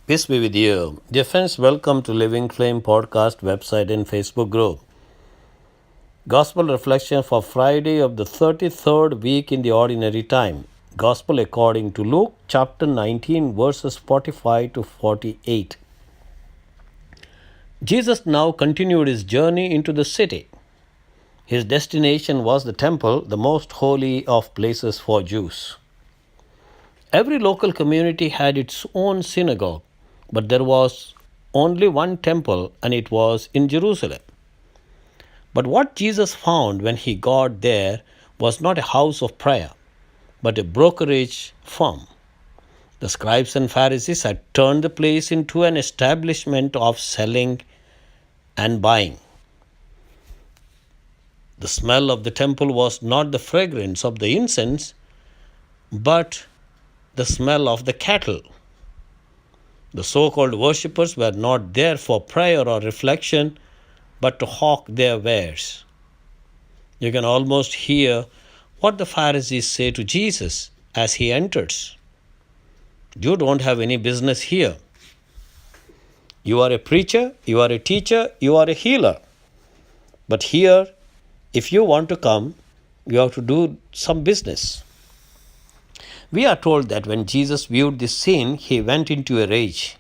Peace be with you. Dear friends, welcome to Living Flame Podcast website and Facebook group. Gospel reflection for Friday of the 33rd week in the ordinary time. Gospel according to Luke chapter 19 verses 45 to 48. Jesus now continued his journey into the city. His destination was the temple, the most holy of places for Jews. Every local community had its own synagogue, but there was only one temple, and it was in Jerusalem. But what Jesus found when he got there was not a house of prayer, but a brokerage firm. The scribes and Pharisees had turned the place into an establishment of selling and buying. The smell of the temple was not the fragrance of the incense, but the smell of the cattle. The so-called worshippers were not there for prayer or reflection, but to hawk their wares. You can almost hear what the Pharisees say to Jesus as he enters. You don't have any business here. You are a preacher, you are a teacher, you are a healer. But here, if you want to come, you have to do some business. We are told that when Jesus viewed this scene, he went into a rage.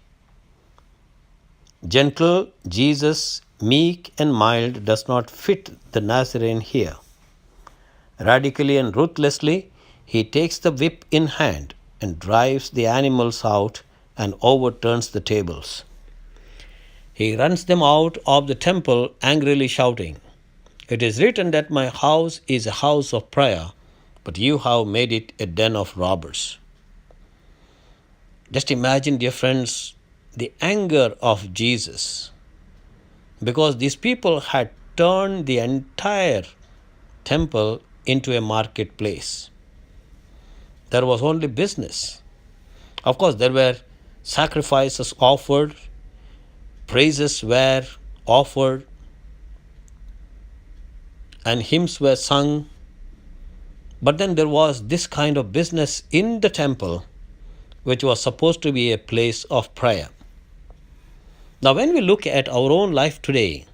Gentle Jesus, meek and mild, does not fit the Nazarene here. Radically and ruthlessly, he takes the whip in hand and drives the animals out and overturns the tables. He runs them out of the temple, angrily shouting, "It is written that my house is a house of prayer, but you have made it a den of robbers." Just imagine, dear friends, the anger of Jesus, because these people had turned the entire temple into a marketplace. There was only business. Of course, there were sacrifices offered, praises were offered, and hymns were sung. But then there was this kind of business in the temple, which was supposed to be a place of prayer. Now, when we look at our own life today,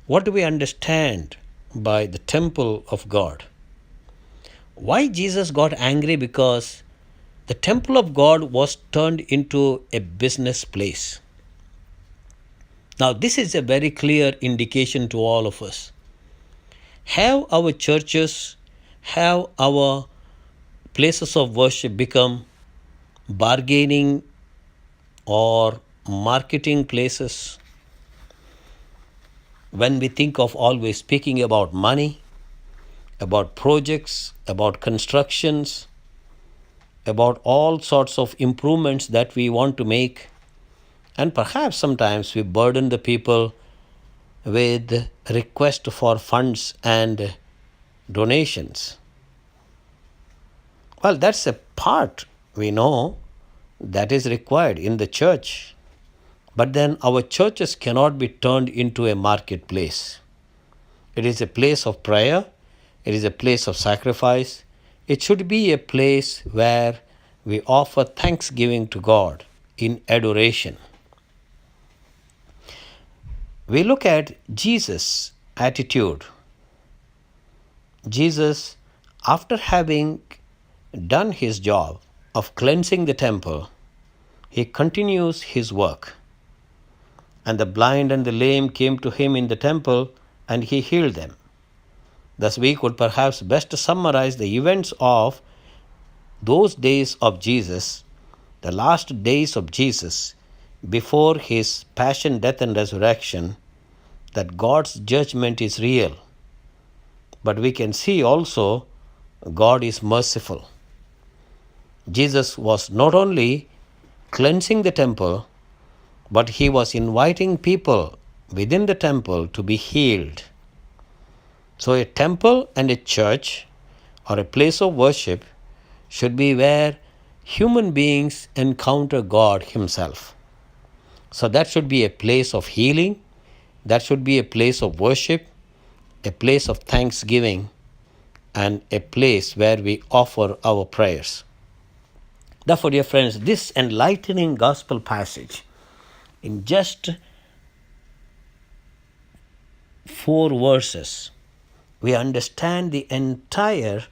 what do we understand by the temple of God? Why Jesus got angry? Because the temple of God was turned into a business place. Now, this is a very clear indication to all of us. Have our churches, have our places of worship become bargaining or marketing places? When we think of always speaking about money, about projects, about constructions, about all sorts of improvements that we want to make, and perhaps sometimes we burden the people with request for funds and donations. Well, that's a part we know that is required in the church. But then our churches cannot be turned into a marketplace. It is a place of prayer. It is a place of sacrifice. It should be a place where we offer thanksgiving to God in adoration. We look at Jesus' attitude. Jesus, after having done his job of cleansing the temple, he continues his work. And the blind and the lame came to him in the temple, and he healed them. Thus, we could perhaps best summarize the events of those days of Jesus, the last days of Jesus, before his passion, death, and resurrection, that God's judgment is real. But we can see also God is merciful. Jesus was not only cleansing the temple, but he was inviting people within the temple to be healed. So a temple and a church or a place of worship should be where human beings encounter God himself. So that should be a place of healing, that should be a place of worship, a place of thanksgiving, and a place where we offer our prayers. Therefore, dear friends, this enlightening gospel passage in just 4 verses, we understand the entire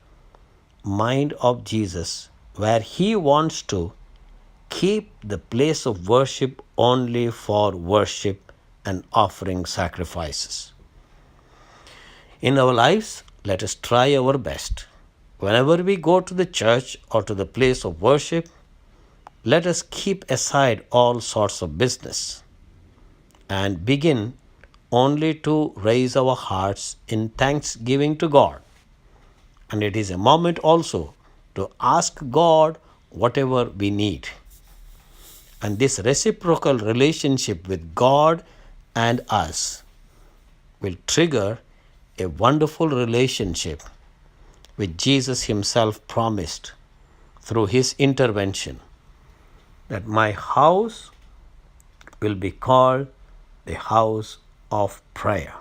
mind of Jesus, where he wants to keep the place of worship only for worship and offering sacrifices. In our lives, let us try our best. Whenever we go to the church or to the place of worship, let us keep aside all sorts of business and begin only to raise our hearts in thanksgiving to God. And it is a moment also to ask God whatever we need. And this reciprocal relationship with God and us will trigger a wonderful relationship which Jesus himself promised through his intervention, that my house will be called the house of prayer.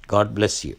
God bless you.